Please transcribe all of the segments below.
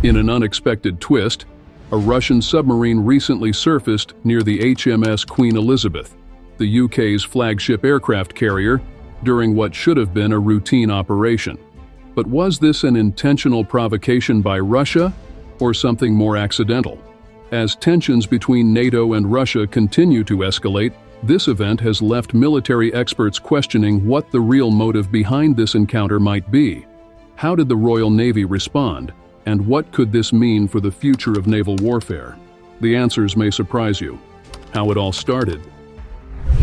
In an unexpected twist, a Russian submarine recently surfaced near the HMS Queen Elizabeth, the UK's flagship aircraft carrier, during what should have been a routine operation. But was this an intentional provocation by Russia, or something more accidental? As tensions between NATO and Russia continue to escalate, this event has left military experts questioning what the real motive behind this encounter might be. How did the Royal Navy respond, and what could this mean for the future of naval warfare? The answers may surprise you. How it all started.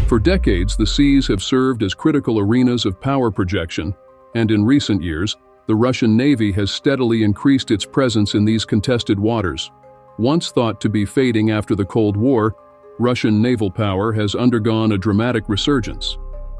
For decades, the seas have served as critical arenas of power projection, and in recent years, the Russian Navy has steadily increased its presence in these contested waters. Once thought to be fading after the Cold War, Russian naval power has undergone a dramatic resurgence.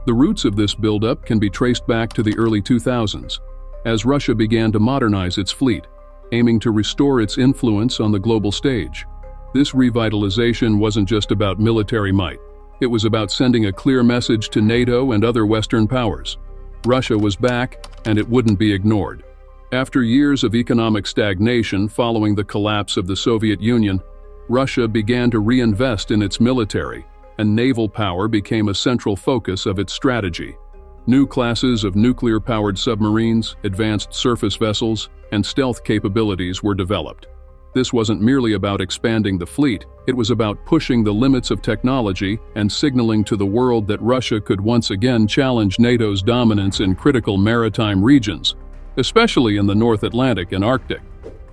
The roots of this buildup can be traced back to the early 2000s, as Russia began to modernize its fleet, aiming to restore its influence on the global stage. This revitalization wasn't just about military might. It was about sending a clear message to NATO and other Western powers. Russia was back, and it wouldn't be ignored. After years of economic stagnation following the collapse of the Soviet Union, Russia began to reinvest in its military, and naval power became a central focus of its strategy. New classes of nuclear-powered submarines, advanced surface vessels, and stealth capabilities were developed. This wasn't merely about expanding the fleet, it was about pushing the limits of technology and signaling to the world that Russia could once again challenge NATO's dominance in critical maritime regions, especially in the North Atlantic and Arctic.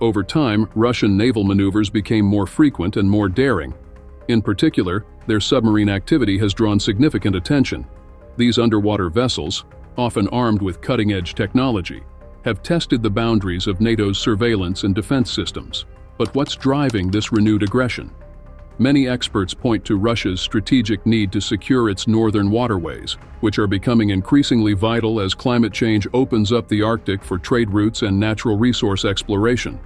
Over time, Russian naval maneuvers became more frequent and more daring. In particular, their submarine activity has drawn significant attention. These underwater vessels, often armed with cutting-edge technology, have tested the boundaries of NATO's surveillance and defense systems. But what's driving this renewed aggression? Many experts point to Russia's strategic need to secure its northern waterways, which are becoming increasingly vital as climate change opens up the Arctic for trade routes and natural resource exploration.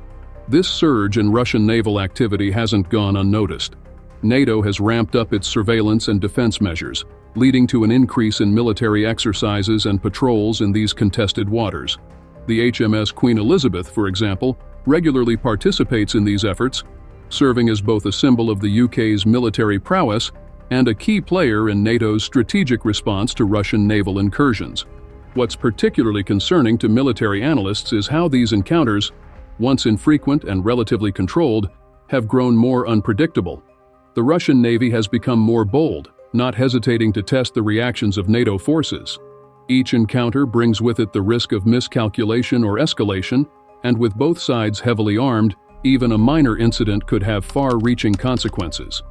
This surge in Russian naval activity hasn't gone unnoticed. NATO has ramped up its surveillance and defense measures, leading to an increase in military exercises and patrols in these contested waters. The HMS Queen Elizabeth, for example, regularly participates in these efforts, serving as both a symbol of the UK's military prowess and a key player in NATO's strategic response to Russian naval incursions. What's particularly concerning to military analysts is how these encounters, once infrequent and relatively controlled, have grown more unpredictable. The Russian Navy has become more bold, not hesitating to test the reactions of NATO forces. Each encounter brings with it the risk of miscalculation or escalation, and with both sides heavily armed, even a minor incident could have far-reaching consequences.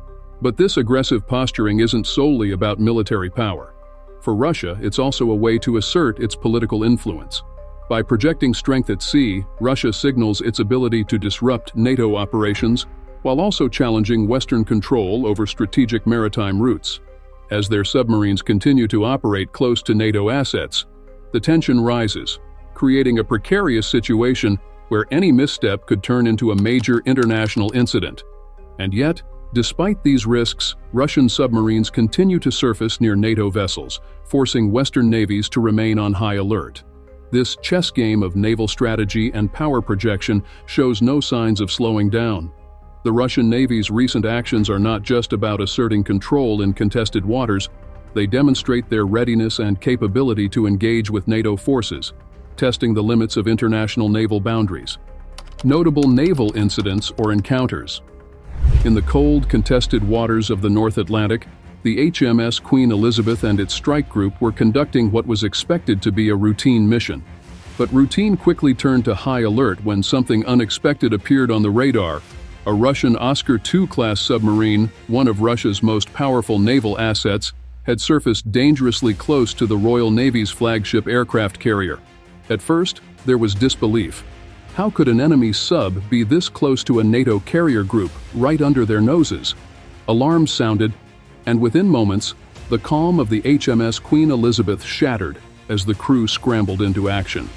But this aggressive posturing isn't solely about military power. For Russia, it's also a way to assert its political influence. By projecting strength at sea, Russia signals its ability to disrupt NATO operations while also challenging Western control over strategic maritime routes. As their submarines continue to operate close to NATO assets, the tension rises, creating a precarious situation where any misstep could turn into a major international incident. And yet, despite these risks, Russian submarines continue to surface near NATO vessels, forcing Western navies to remain on high alert. This chess game of naval strategy and power projection shows no signs of slowing down. The Russian Navy's recent actions are not just about asserting control in contested waters, they demonstrate their readiness and capability to engage with NATO forces, testing the limits of international naval boundaries. Notable naval incidents or encounters. In the cold, contested waters of the North Atlantic, the HMS Queen Elizabeth and its strike group were conducting what was expected to be a routine mission. But routine quickly turned to high alert when something unexpected appeared on the radar. A Russian Oscar II-class submarine, one of Russia's most powerful naval assets, had surfaced dangerously close to the Royal Navy's flagship aircraft carrier. At first, there was disbelief. How could an enemy sub be this close to a NATO carrier group, right under their noses? Alarms sounded, and within moments, the calm of the HMS Queen Elizabeth shattered as the crew scrambled into action.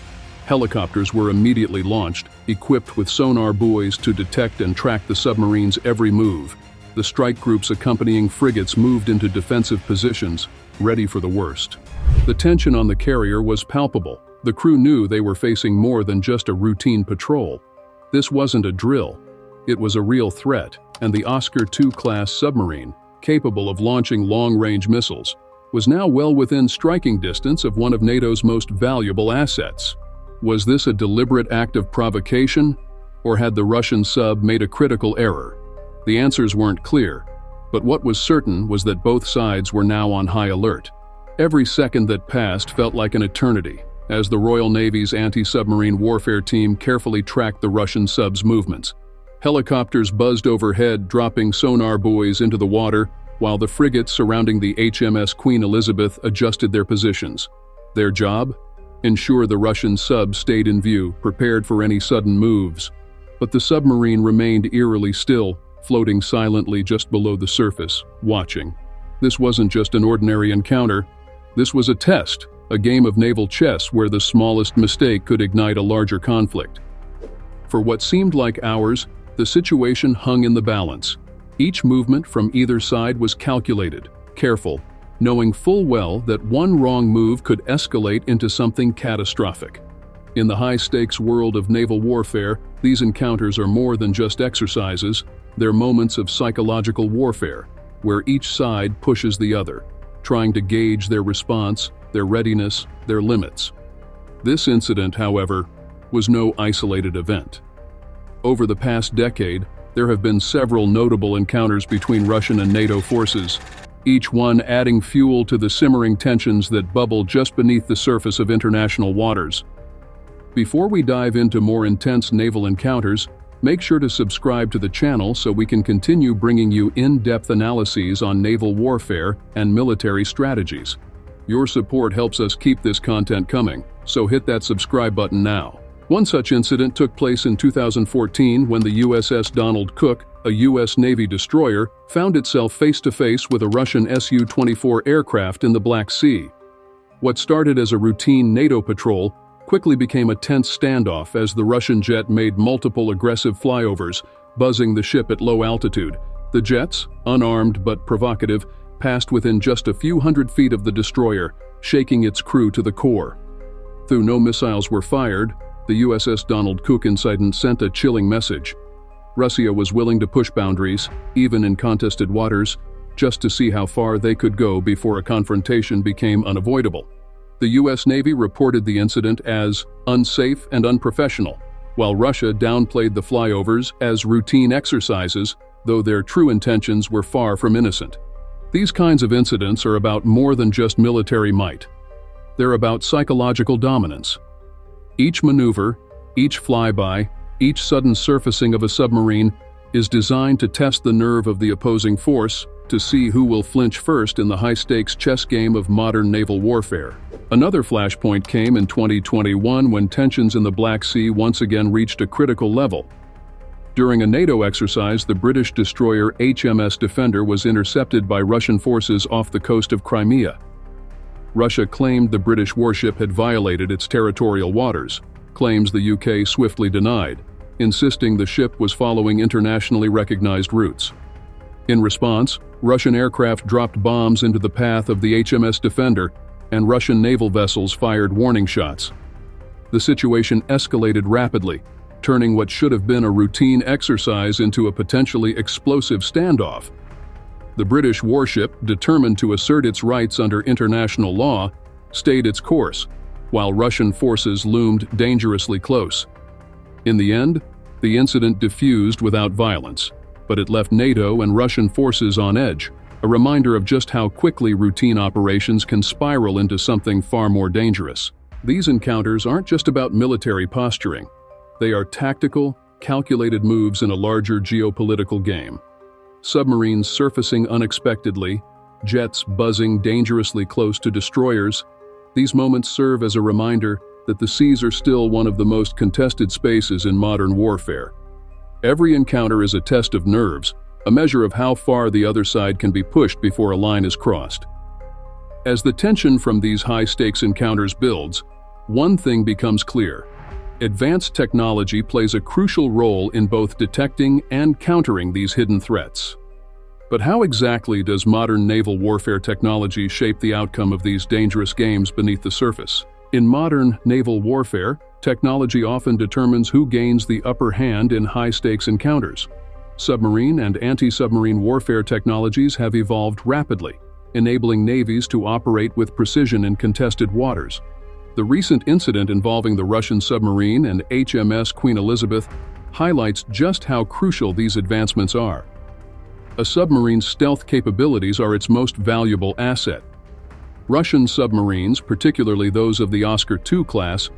Helicopters were immediately launched, equipped with sonar buoys to detect and track the submarine's every move. The strike group's accompanying frigates moved into defensive positions, ready for the worst. The tension on the carrier was palpable. The crew knew they were facing more than just a routine patrol. This wasn't a drill. It was a real threat, and the Oscar II-class submarine, capable of launching long-range missiles, was now well within striking distance of one of NATO's most valuable assets. Was this a deliberate act of provocation, or had the Russian sub made a critical error? The answers weren't clear, but what was certain was that both sides were now on high alert. Every second that passed felt like an eternity, as the Royal Navy's anti-submarine warfare team carefully tracked the Russian sub's movements. Helicopters buzzed overhead, dropping sonar buoys into the water, while the frigates surrounding the HMS Queen Elizabeth adjusted their positions. Their job? Ensure the Russian sub stayed in view, prepared for any sudden moves. But the submarine remained eerily still, floating silently just below the surface, watching. This wasn't just an ordinary encounter. This was a test, a game of naval chess where the smallest mistake could ignite a larger conflict. For what seemed like hours, the situation hung in the balance. Each movement from either side was calculated, careful, knowing full well that one wrong move could escalate into something catastrophic. In the high-stakes world of naval warfare, these encounters are more than just exercises. They're moments of psychological warfare, where each side pushes the other, trying to gauge their response, their readiness, their limits. This incident, however, was no isolated event. Over the past decade, there have been several notable encounters between Russian and NATO forces, each one adding fuel to the simmering tensions that bubble just beneath the surface of international waters. Before we dive into more intense naval encounters, make sure to subscribe to the channel so we can continue bringing you in-depth analyses on naval warfare and military strategies. Your support helps us keep this content coming, so hit that subscribe button now. One such incident took place in 2014 when the USS Donald Cook, a U.S. Navy destroyer, found itself face-to-face with a Russian Su-24 aircraft in the Black Sea. What started as a routine NATO patrol quickly became a tense standoff as the Russian jet made multiple aggressive flyovers, buzzing the ship at low altitude. The jets, unarmed but provocative, passed within just a few hundred feet of the destroyer, shaking its crew to the core. Though no missiles were fired, the USS Donald Cook incident sent a chilling message. Russia was willing to push boundaries, even in contested waters, just to see how far they could go before a confrontation became unavoidable. The U.S. Navy reported the incident as unsafe and unprofessional, while Russia downplayed the flyovers as routine exercises, though their true intentions were far from innocent. These kinds of incidents are about more than just military might. They're about psychological dominance. Each maneuver, each flyby, each sudden surfacing of a submarine is designed to test the nerve of the opposing force, to see who will flinch first in the high-stakes chess game of modern naval warfare. Another flashpoint came in 2021 when tensions in the Black Sea once again reached a critical level. During a NATO exercise, the British destroyer HMS Defender was intercepted by Russian forces off the coast of Crimea. Russia claimed the British warship had violated its territorial waters, claims the UK swiftly denied, insisting the ship was following internationally recognized routes. In response, Russian aircraft dropped bombs into the path of the HMS Defender, and Russian naval vessels fired warning shots. The situation escalated rapidly, turning what should have been a routine exercise into a potentially explosive standoff. The British warship, determined to assert its rights under international law, stayed its course, while Russian forces loomed dangerously close. In the end, the incident diffused without violence, but it left NATO and Russian forces on edge, a reminder of just how quickly routine operations can spiral into something far more dangerous. These encounters aren't just about military posturing. They are tactical, calculated moves in a larger geopolitical game. Submarines surfacing unexpectedly, jets buzzing dangerously close to destroyers. These moments serve as a reminder that the seas are still one of the most contested spaces in modern warfare. Every encounter is a test of nerves, a measure of how far the other side can be pushed before a line is crossed. As the tension from these high-stakes encounters builds, one thing becomes clear. Advanced technology plays a crucial role in both detecting and countering these hidden threats. But how exactly does modern naval warfare technology shape the outcome of these dangerous games beneath the surface? In modern naval warfare, technology often determines who gains the upper hand in high-stakes encounters. Submarine and anti-submarine warfare technologies have evolved rapidly, enabling navies to operate with precision in contested waters. The recent incident involving the Russian submarine and HMS Queen Elizabeth highlights just how crucial these advancements are. A submarine's stealth capabilities are its most valuable asset. Russian submarines, particularly those of the Oscar II class,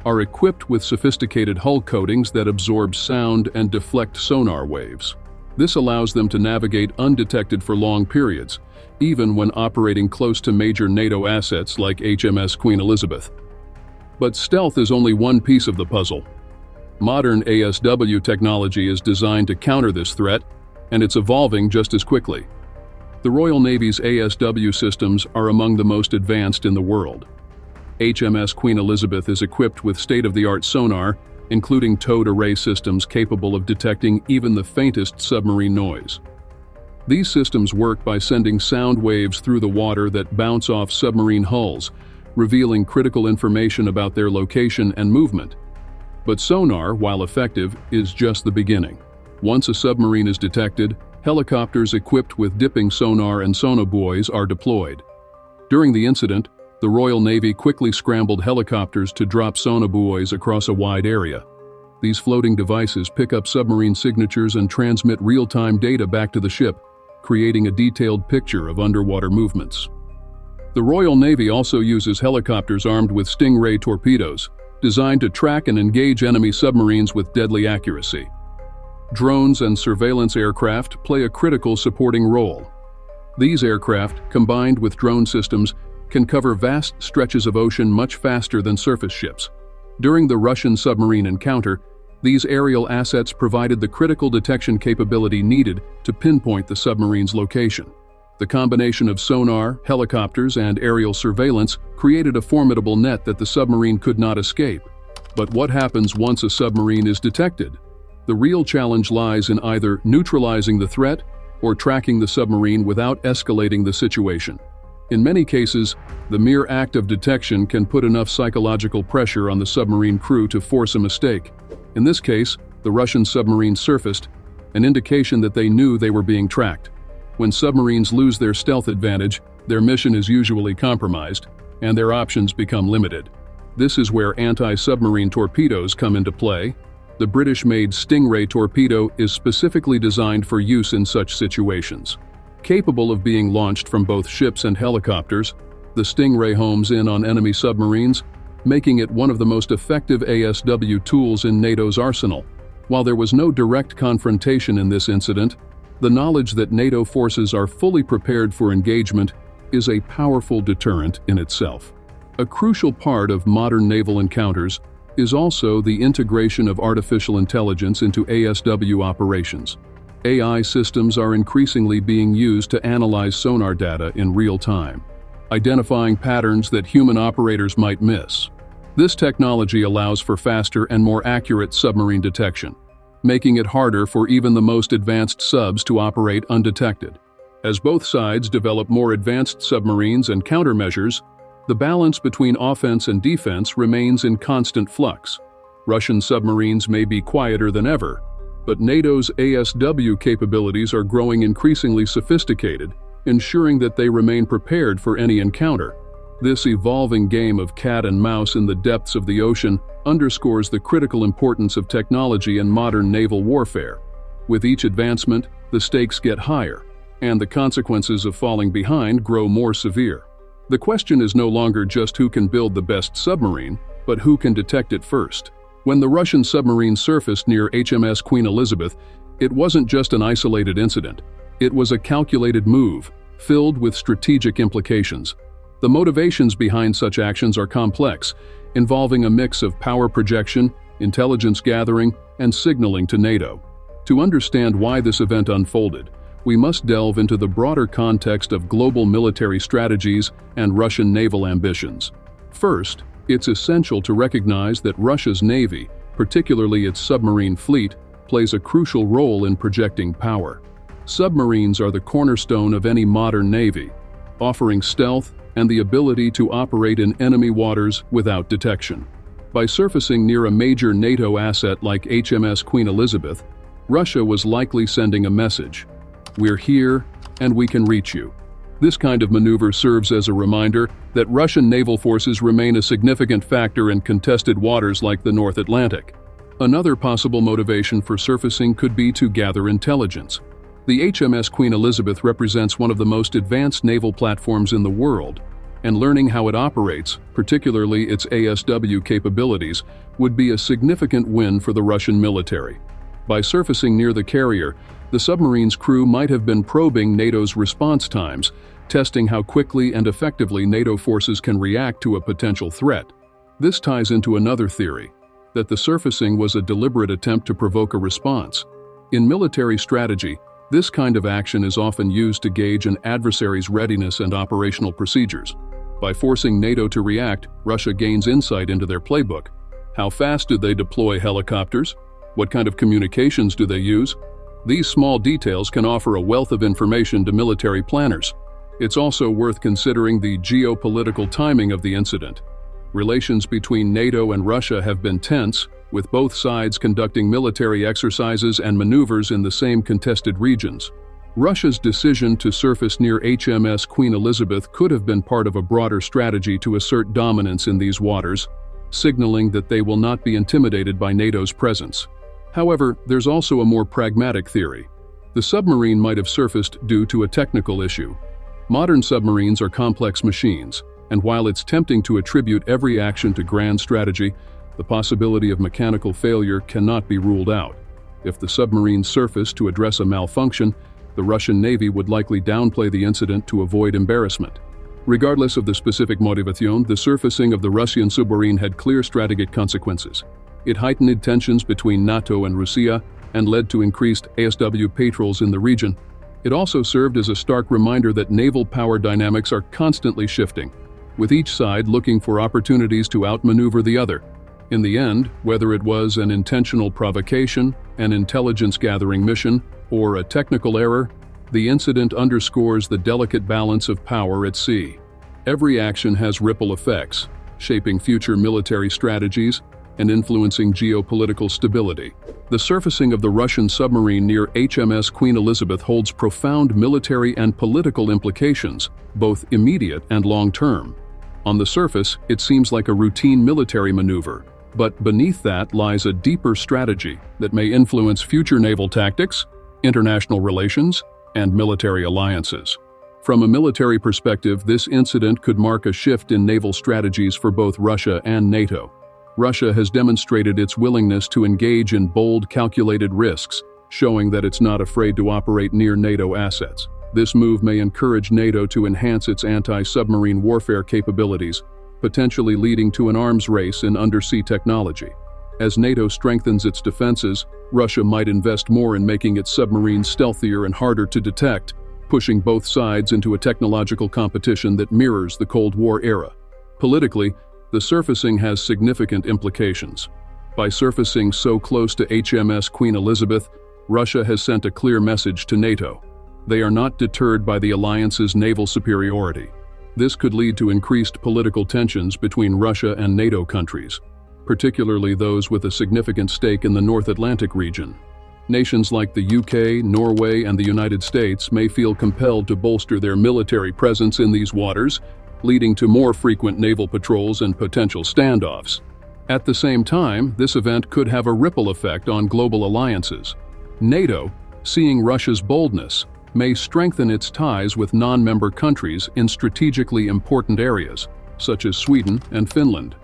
are equipped with sophisticated hull coatings that absorb sound and deflect sonar waves. This allows them to navigate undetected for long periods, even when operating close to major NATO assets like HMS Queen Elizabeth. But stealth is only one piece of the puzzle. Modern ASW technology is designed to counter this threat, and it's evolving just as quickly. The Royal Navy's ASW systems are among the most advanced in the world. HMS Queen Elizabeth is equipped with state-of-the-art sonar, including towed array systems capable of detecting even the faintest submarine noise. These systems work by sending sound waves through the water that bounce off submarine hulls, revealing critical information about their location and movement. But sonar, while effective, is just the beginning. Once a submarine is detected, helicopters equipped with dipping sonar and sonobuoys are deployed. During the incident, the Royal Navy quickly scrambled helicopters to drop sonobuoys across a wide area. These floating devices pick up submarine signatures and transmit real-time data back to the ship, creating a detailed picture of underwater movements. The Royal Navy also uses helicopters armed with Stingray torpedoes, designed to track and engage enemy submarines with deadly accuracy. Drones and surveillance aircraft play a critical supporting role. These aircraft, combined with drone systems, can cover vast stretches of ocean much faster than surface ships. During the Russian submarine encounter, these aerial assets provided the critical detection capability needed to pinpoint the submarine's location. The combination of sonar, helicopters, and aerial surveillance created a formidable net that the submarine could not escape. But what happens once a submarine is detected? The real challenge lies in either neutralizing the threat or tracking the submarine without escalating the situation. In many cases, the mere act of detection can put enough psychological pressure on the submarine crew to force a mistake. In this case, the Russian submarine surfaced, an indication that they knew they were being tracked. When submarines lose their stealth advantage, their mission is usually compromised, and their options become limited. This is where anti-submarine torpedoes come into play. The British-made Stingray torpedo is specifically designed for use in such situations. Capable of being launched from both ships and helicopters, the Stingray homes in on enemy submarines, making it one of the most effective ASW tools in NATO's arsenal. While there was no direct confrontation in this incident, the knowledge that NATO forces are fully prepared for engagement is a powerful deterrent in itself. A crucial part of modern naval encounters is also the integration of artificial intelligence into ASW operations. AI systems are increasingly being used to analyze sonar data in real time, identifying patterns that human operators might miss. This technology allows for faster and more accurate submarine detection, making it harder for even the most advanced subs to operate undetected. As both sides develop more advanced submarines and countermeasures, the balance between offense and defense remains in constant flux. Russian submarines may be quieter than ever, but NATO's ASW capabilities are growing increasingly sophisticated, ensuring that they remain prepared for any encounter. This evolving game of cat and mouse in the depths of the ocean underscores the critical importance of technology in modern naval warfare. With each advancement, the stakes get higher, and the consequences of falling behind grow more severe. The question is no longer just who can build the best submarine, but who can detect it first. When the Russian submarine surfaced near HMS Queen Elizabeth, it wasn't just an isolated incident. It was a calculated move, filled with strategic implications. The motivations behind such actions are complex, involving a mix of power projection, intelligence gathering, and signaling to NATO. To understand why this event unfolded, we must delve into the broader context of global military strategies and Russian naval ambitions. First, it's essential to recognize that Russia's navy, particularly its submarine fleet, plays a crucial role in projecting power. Submarines are the cornerstone of any modern navy, offering stealth and the ability to operate in enemy waters without detection. By surfacing near a major NATO asset like HMS Queen Elizabeth, Russia was likely sending a message: "We're here, and we can reach you." This kind of maneuver serves as a reminder that Russian naval forces remain a significant factor in contested waters like the North Atlantic. Another possible motivation for surfacing could be to gather intelligence. The HMS Queen Elizabeth represents one of the most advanced naval platforms in the world, and learning how it operates, particularly its ASW capabilities, would be a significant win for the Russian military. By surfacing near the carrier, the submarine's crew might have been probing NATO's response times, testing how quickly and effectively NATO forces can react to a potential threat. This ties into another theory, that the surfacing was a deliberate attempt to provoke a response. In military strategy, this kind of action is often used to gauge an adversary's readiness and operational procedures. By forcing NATO to react, Russia gains insight into their playbook. How fast do they deploy helicopters? What kind of communications do they use? These small details can offer a wealth of information to military planners. It's also worth considering the geopolitical timing of the incident. Relations between NATO and Russia have been tense, with both sides conducting military exercises and maneuvers in the same contested regions. Russia's decision to surface near HMS Queen Elizabeth could have been part of a broader strategy to assert dominance in these waters, signaling that they will not be intimidated by NATO's presence. However, there's also a more pragmatic theory. The submarine might have surfaced due to a technical issue. Modern submarines are complex machines, and while it's tempting to attribute every action to grand strategy, the possibility of mechanical failure cannot be ruled out. If the submarine surfaced to address a malfunction, the Russian Navy would likely downplay the incident to avoid embarrassment. Regardless of the specific motivation, the surfacing of the Russian submarine had clear strategic consequences. It heightened tensions between NATO and Russia and led to increased ASW patrols in the region. It also served as a stark reminder that naval power dynamics are constantly shifting, with each side looking for opportunities to outmaneuver the other. In the end, whether it was an intentional provocation, an intelligence-gathering mission, or a technical error, the incident underscores the delicate balance of power at sea. Every action has ripple effects, shaping future military strategies and influencing geopolitical stability. The surfacing of the Russian submarine near HMS Queen Elizabeth holds profound military and political implications, both immediate and long-term. On the surface, it seems like a routine military maneuver, but beneath that lies a deeper strategy that may influence future naval tactics, international relations, and military alliances. From a military perspective, this incident could mark a shift in naval strategies for both Russia and NATO. Russia has demonstrated its willingness to engage in bold, calculated risks, showing that it's not afraid to operate near NATO assets. This move may encourage NATO to enhance its anti-submarine warfare capabilities, potentially leading to an arms race in undersea technology. As NATO strengthens its defenses, Russia might invest more in making its submarines stealthier and harder to detect, pushing both sides into a technological competition that mirrors the Cold War era. Politically, the surfacing has significant implications. By surfacing so close to HMS Queen Elizabeth, Russia has sent a clear message to NATO. They are not deterred by the alliance's naval superiority. This could lead to increased political tensions between Russia and NATO countries, particularly those with a significant stake in the North Atlantic region. Nations like the UK, Norway, and the United States may feel compelled to bolster their military presence in these waters, leading to more frequent naval patrols and potential standoffs. At the same time, this event could have a ripple effect on global alliances. NATO, seeing Russia's boldness, may strengthen its ties with non-member countries in strategically important areas, such as Sweden and Finland.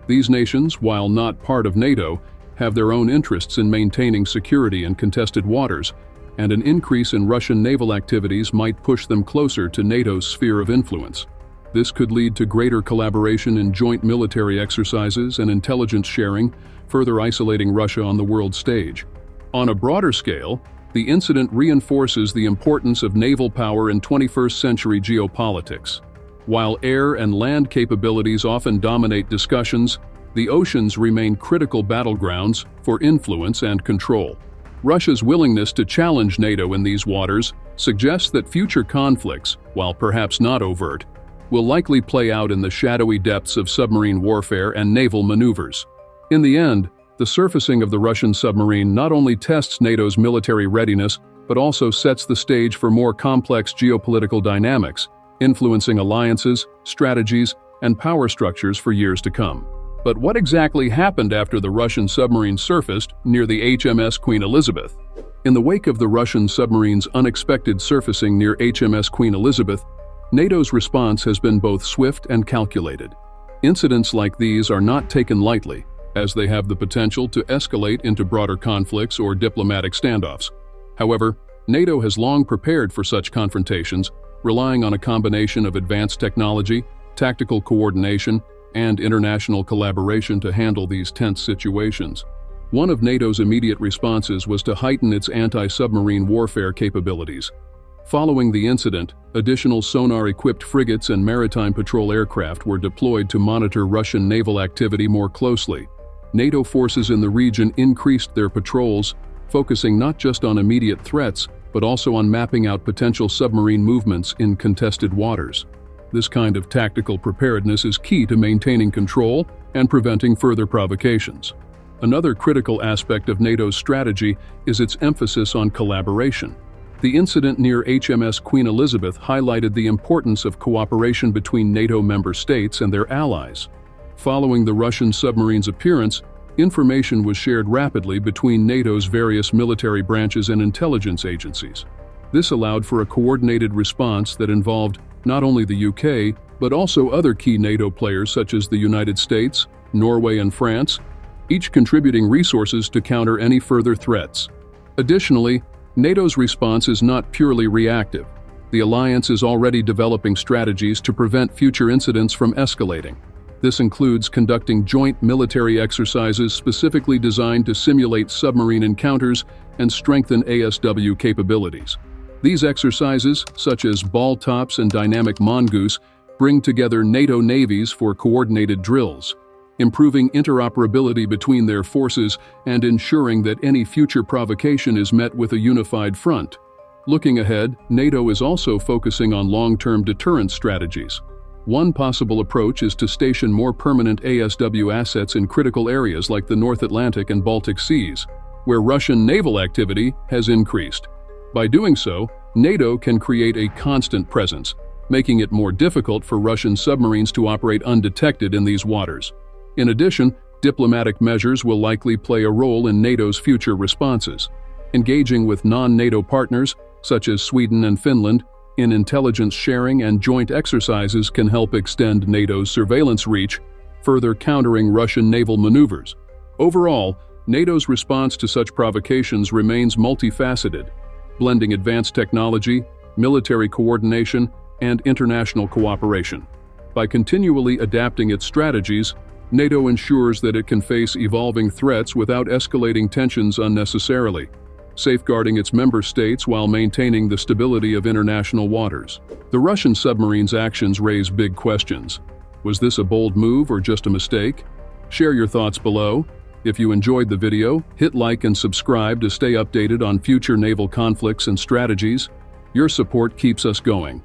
These nations, while not part of NATO, have their own interests in maintaining security in contested waters, and an increase in Russian naval activities might push them closer to NATO's sphere of influence. This could lead to greater collaboration in joint military exercises and intelligence sharing, further isolating Russia on the world stage. On a broader scale, the incident reinforces the importance of naval power in 21st century geopolitics. While air and land capabilities often dominate discussions, the oceans remain critical battlegrounds for influence and control. Russia's willingness to challenge NATO in these waters suggests that future conflicts, while perhaps not overt, will likely play out in the shadowy depths of submarine warfare and naval maneuvers. In the end, the surfacing of the Russian submarine not only tests NATO's military readiness, but also sets the stage for more complex geopolitical dynamics, influencing alliances, strategies, and power structures for years to come. But what exactly happened after the Russian submarine surfaced near the HMS Queen Elizabeth? In the wake of the Russian submarine's unexpected surfacing near HMS Queen Elizabeth, NATO's response has been both swift and calculated. Incidents like these are not taken lightly, as they have the potential to escalate into broader conflicts or diplomatic standoffs. However, NATO has long prepared for such confrontations, relying on a combination of advanced technology, tactical coordination, and international collaboration to handle these tense situations. One of NATO's immediate responses was to heighten its anti-submarine warfare capabilities. Following the incident, additional sonar-equipped frigates and maritime patrol aircraft were deployed to monitor Russian naval activity more closely. NATO forces in the region increased their patrols, focusing not just on immediate threats, but also on mapping out potential submarine movements in contested waters. This kind of tactical preparedness is key to maintaining control and preventing further provocations. Another critical aspect of NATO's strategy is its emphasis on collaboration. The incident near HMS Queen Elizabeth highlighted the importance of cooperation between NATO member states and their allies. Following the Russian submarine's appearance, information was shared rapidly between NATO's various military branches and intelligence agencies. This allowed for a coordinated response that involved not only the UK, but also other key NATO players such as the United States, Norway, and France, each contributing resources to counter any further threats. Additionally, NATO's response is not purely reactive. The alliance is already developing strategies to prevent future incidents from escalating. This includes conducting joint military exercises specifically designed to simulate submarine encounters and strengthen ASW capabilities. These exercises, such as ball tops and dynamic mongoose, bring together NATO navies for coordinated drills, improving interoperability between their forces and ensuring that any future provocation is met with a unified front. Looking ahead, NATO is also focusing on long-term deterrence strategies. One possible approach is to station more permanent ASW assets in critical areas like the North Atlantic and Baltic Seas, where Russian naval activity has increased. By doing so, NATO can create a constant presence, making it more difficult for Russian submarines to operate undetected in these waters. In addition, diplomatic measures will likely play a role in NATO's future responses. Engaging with non-NATO partners, such as Sweden and Finland, in intelligence sharing and joint exercises can help extend NATO's surveillance reach, further countering Russian naval maneuvers. Overall, NATO's response to such provocations remains multifaceted, blending advanced technology, military coordination, and international cooperation. By continually adapting its strategies, NATO ensures that it can face evolving threats without escalating tensions unnecessarily, safeguarding its member states while maintaining the stability of international waters. The Russian submarine's actions raise big questions. Was this a bold move or just a mistake? Share your thoughts below. If you enjoyed the video, hit like and subscribe to stay updated on future naval conflicts and strategies. Your support keeps us going.